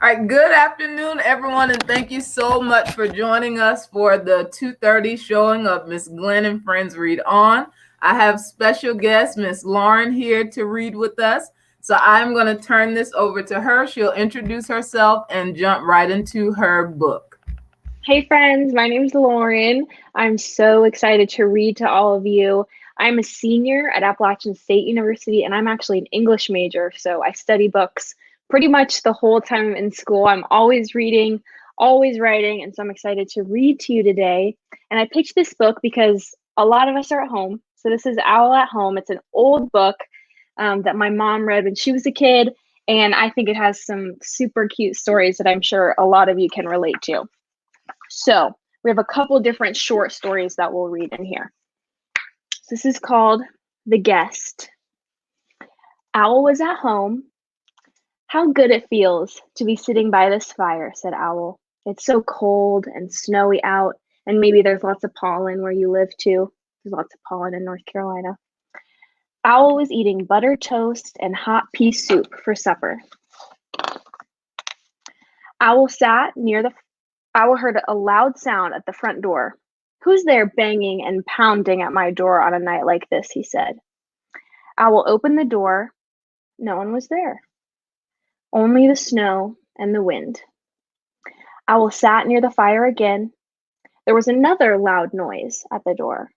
All right, good afternoon, everyone, and thank you so much for joining us for the 2:30 showing of Miss Glen and Friends Read On. I have special guest Miss Lauren here to read with us. So I'm going to turn this over to her. She'll introduce herself and jump right into her book. Hey friends, my name's Lauren. I'm so excited to read to all of you. I'm a senior at Appalachian State University and I'm actually an English major, so I study books pretty much the whole time I'm in school. I'm always reading, always writing, and so I'm excited to read to you today. And I picked this book because a lot of us are at home. So this is Owl at Home. It's an old book that my mom read when she was a kid, and I think it has some super cute stories that I'm sure a lot of you can relate to. So we have a couple different short stories that we'll read in here. So this is called The Guest. Owl was at home. How good it feels to be sitting by this fire, said Owl. It's so cold and snowy out, and maybe there's lots of pollen where you live too. There's lots of pollen in North Carolina. Owl was eating buttered toast and hot pea soup for supper. Owl sat near the Owl heard a loud sound at the front door. Who's there banging and pounding at my door on a night like this? He said. Owl opened the door. No one was there. Only the snow and the wind. Owl sat near the fire again. There was another loud noise at the door.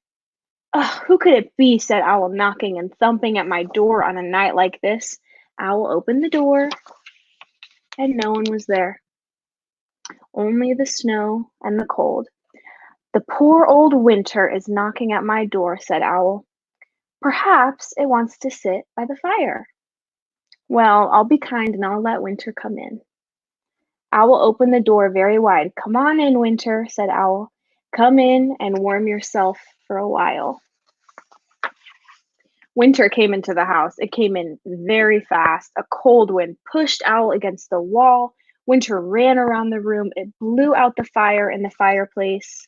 Ugh, who could it be? Said Owl, knocking and thumping at my door on a night like this. Owl opened the door, and no one was there. Only the snow and the cold. The poor old winter is knocking at my door, said Owl. Perhaps it wants to sit by the fire. Well, I'll be kind and I'll let winter come in. Owl opened the door very wide. Come on in, Winter, said Owl. Come in and warm yourself for a while. Winter came into the house. It came in very fast. A cold wind pushed Owl against the wall. Winter ran around the room. It blew out the fire in the fireplace.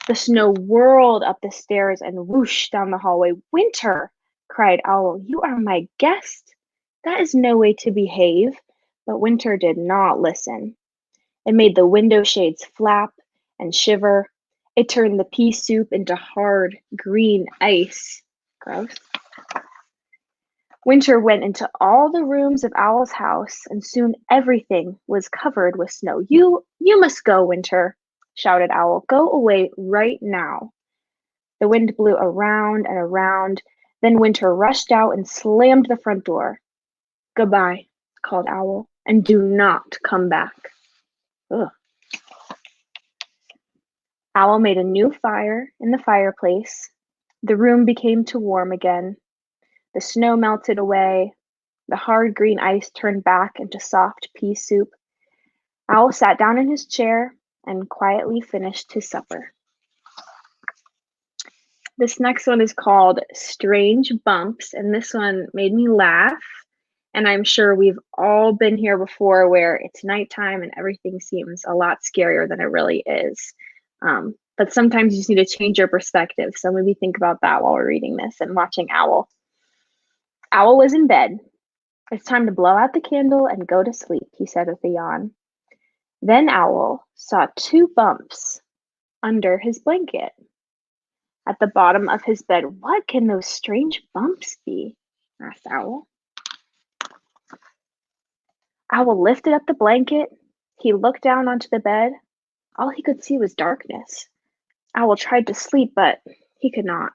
The snow whirled up the stairs and whooshed down the hallway. Winter, cried Owl, you are my guest. That is no way to behave. But Winter did not listen. It made the window shades flap and shiver. It turned the pea soup into hard green ice. Gross. Winter went into all the rooms of Owl's house, and soon everything was covered with snow. You must go, Winter, shouted Owl. Go away right now. The wind blew around and around. Then Winter rushed out and slammed the front door. Goodbye, called Owl, and do not come back. Ugh. Owl made a new fire in the fireplace. The room became too warm again. The snow melted away. The hard green ice turned back into soft pea soup. Owl sat down in his chair and quietly finished his supper. This next one is called Strange Bumps, and this one made me laugh. And I'm sure we've all been here before where it's nighttime and everything seems a lot scarier than it really is. But sometimes you just need to change your perspective. So maybe think about that while we're reading this and watching Owl. Owl was in bed. It's time to blow out the candle and go to sleep, he said with a yawn. Then Owl saw two bumps under his blanket. At the bottom of his bed. What can those strange bumps be? Asked Owl. Owl lifted up the blanket. He looked down onto the bed. All he could see was darkness. Owl tried to sleep, but he could not.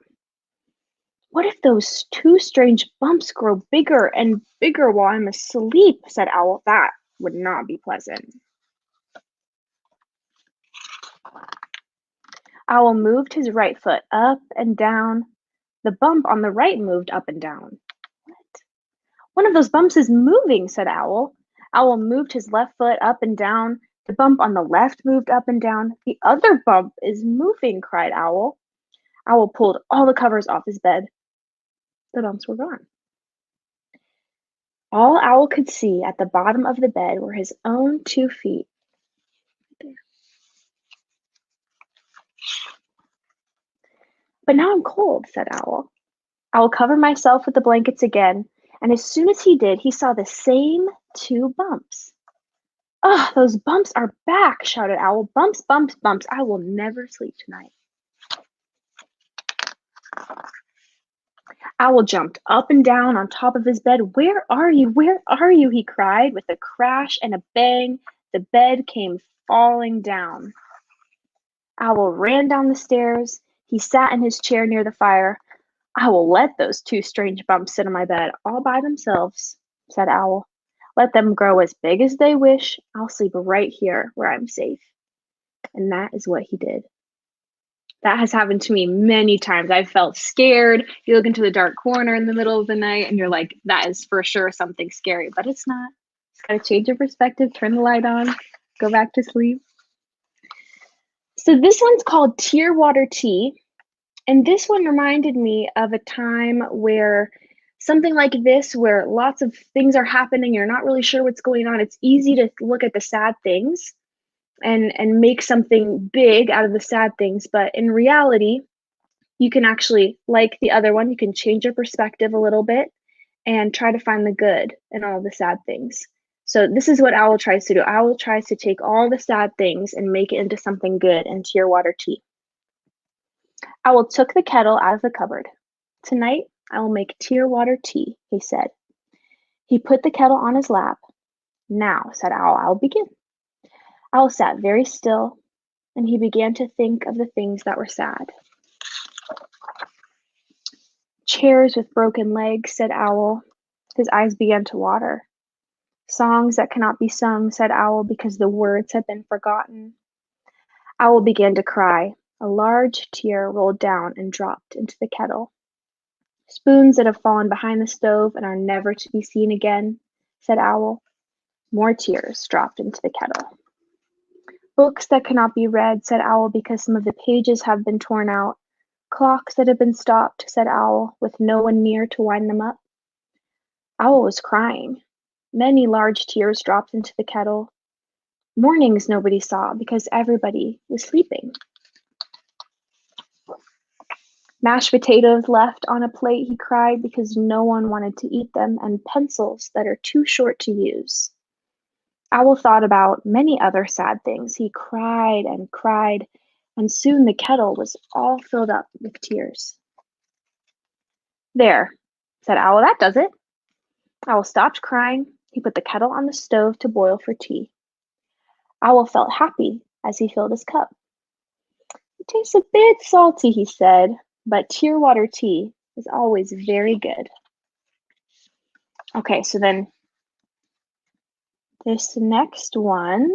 What if those two strange bumps grow bigger and bigger while I'm asleep? Said Owl. That would not be pleasant. Owl moved his right foot up and down. The bump on the right moved up and down. What? One of those bumps is moving, said Owl. Owl moved his left foot up and down. The bump on the left moved up and down. The other bump is moving, cried Owl. Owl pulled all the covers off his bed. The bumps were gone. All Owl could see at the bottom of the bed were his own 2 feet. But now I'm cold, said Owl. I will cover myself with the blankets again. And as soon as he did, he saw the same 2 bumps. "Ugh, those bumps are back," shouted Owl. "Bumps, bumps, bumps. I will never sleep tonight." Owl jumped up and down on top of his bed. "Where are you? Where are you?" he cried. With a crash and a bang, the bed came falling down. Owl ran down the stairs. He sat in his chair near the fire. "I will let those 2 strange bumps sit on my bed all by themselves," said Owl. "Let them grow as big as they wish. I'll sleep right here where I'm safe." And that is what he did. That has happened to me many times. I've felt scared. You look into the dark corner in the middle of the night and you're like, that is for sure something scary, but it's not. Just gotta change your perspective, turn the light on, go back to sleep. So this one's called Tear Water Tea. And this one reminded me of a time where something like this, where lots of things are happening, you're not really sure what's going on. It's easy to look at the sad things and make something big out of the sad things, but in reality, you can actually, like the other one, you can change your perspective a little bit and try to find the good in all the sad things. So this is what Owl tries to do. Owl tries to take all the sad things and make it into something good in Tear Water Tea. Owl took the kettle out of the cupboard. "Tonight, I will make tear water tea," he said. He put the kettle on his lap. "Now," said Owl, "I'll begin." Owl sat very still, and he began to think of the things that were sad. "Chairs with broken legs," said Owl. His eyes began to water. "Songs that cannot be sung," said Owl, because the words had been forgotten. Owl began to cry. A large tear rolled down and dropped into the kettle. "Spoons that have fallen behind the stove and are never to be seen again," said Owl. More tears dropped into the kettle. "Books that cannot be read," said Owl, because some of the pages have been torn out. "Clocks that have been stopped," said Owl, with no one near to wind them up. Owl was crying. Many large tears dropped into the kettle. Mornings nobody saw because everybody was sleeping. "Mashed potatoes left on a plate," he cried, because no one wanted to eat them, "and pencils that are too short to use." Owl thought about many other sad things. He cried, and soon the kettle was all filled up with tears. "There," said Owl, "that does it." Owl stopped crying. He put the kettle on the stove to boil for tea. Owl felt happy as he filled his cup. "It tastes a bit salty," he said, "but tear water tea is always very good." Okay, so then this next one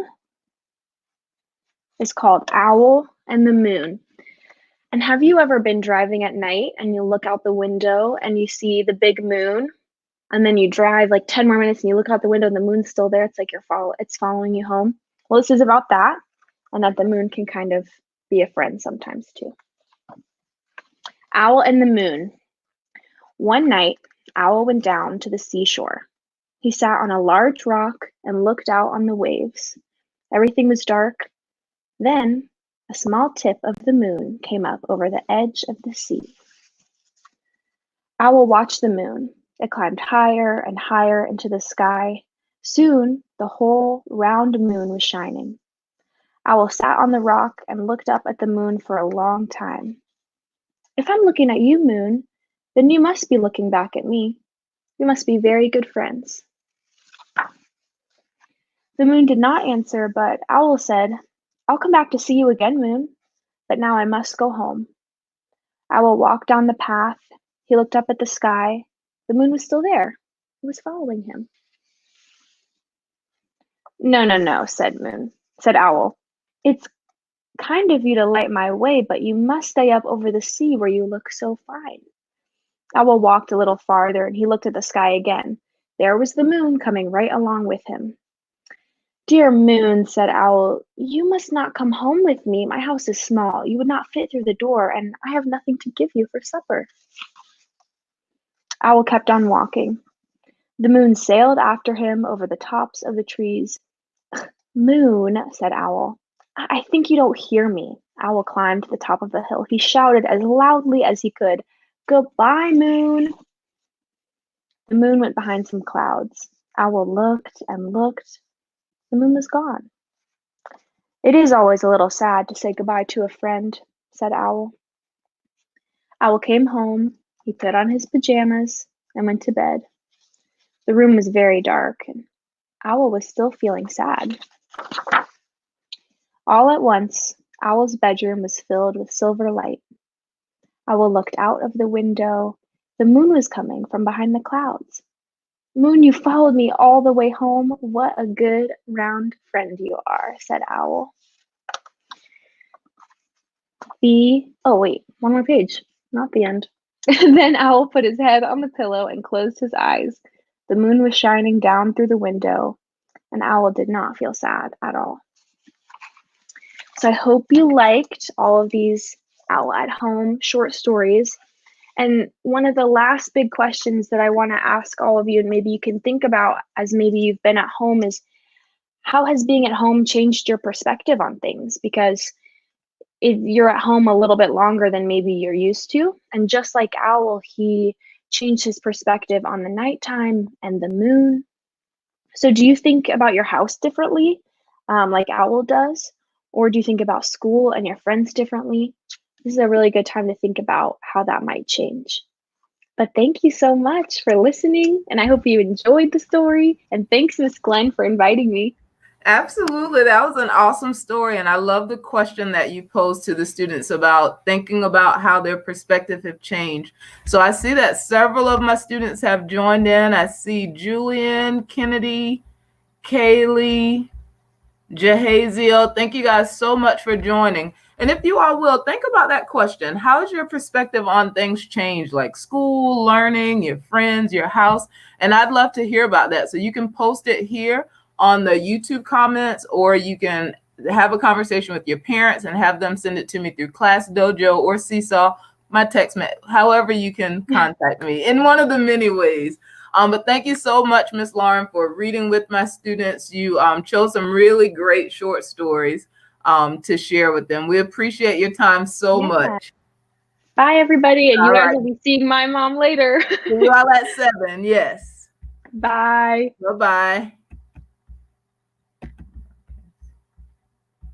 is called Owl and the Moon. And have you ever been driving at night and you look out the window and you see the big moon, and then you drive like 10 more minutes and you look out the window and the moon's still there? It's like it's following you home. Well, this is about that, and that the moon can kind of be a friend sometimes too. Owl and the Moon. One night, Owl went down to the seashore. He sat on a large rock and looked out on the waves. Everything was dark. Then a small tip of the moon came up over the edge of the sea. Owl watched the moon. It climbed higher and higher into the sky. Soon, the whole round moon was shining. Owl sat on the rock and looked up at the moon for a long time. "If I'm looking at you, moon, then you must be looking back at me. We must be very good friends." The moon did not answer, but Owl said, "I'll come back to see you again, moon, but now I must go home." Owl walked down the path. He looked up at the sky. The moon was still there. It was following him. "No, no, no," said Owl. "It's kind of you to light my way, but you must stay up over the sea where you look so fine." Owl walked a little farther and he looked at the sky again. There was the moon coming right along with him. "Dear moon," said Owl, "you must not come home with me. My house is small. You would not fit through the door, and I have nothing to give you for supper." Owl kept on walking. The moon sailed after him over the tops of the trees. "Moon," said Owl, "I think you don't hear me." Owl climbed to the top of the hill. He shouted as loudly as he could, "Goodbye, moon." The moon went behind some clouds. Owl looked and looked. The moon was gone. It is always a little sad to say goodbye to a friend, said Owl. Owl came home. He put on his pajamas and went to bed. The room was very dark, and Owl was still feeling sad. All at once, Owl's bedroom was filled with silver light. Owl looked out of the window. The moon was coming from behind the clouds. Moon, you followed me all the way home. What a good, round friend you are, said Owl. Oh, wait, one more page, not the end. Then Owl put his head on the pillow and closed his eyes. The moon was shining down through the window, and Owl did not feel sad at all. So I hope you liked all of these Owl at Home short stories. And one of the last big questions that I want to ask all of you, and maybe you can think about as maybe you've been at home, is how has being at home changed your perspective on things? Because if you're at home a little bit longer than maybe you're used to, and just like Owl, he changed his perspective on the nighttime and the moon. So do you think about your house differently, like Owl does? Or do you think about school and your friends differently? This is a really good time to think about how that might change. But thank you so much for listening, and I hope you enjoyed the story. And thanks, Miss Glen, for inviting me. Absolutely. That was an awesome story. And I love the question that you posed to the students about thinking about how their perspective have changed. So I see that several of my students have joined in. I see Julian, Kennedy, Kaylee, Jahaziel. Thank you guys so much for joining. And if you all will, think about that question. How has your perspective on things changed, like school, learning, your friends, your house? And I'd love to hear about that. So you can post it here on the YouTube comments, or you can have a conversation with your parents and have them send it to me through Class Dojo or Seesaw, my text, however you can contact me in one of the many ways. But thank you so much, Miss Lauren, for reading with my students. You chose some really great short stories to share with them. We appreciate your time so much. Bye, everybody. And All you guys right. will be seeing my mom later. See you all at 7. Yes. Bye. Bye-bye.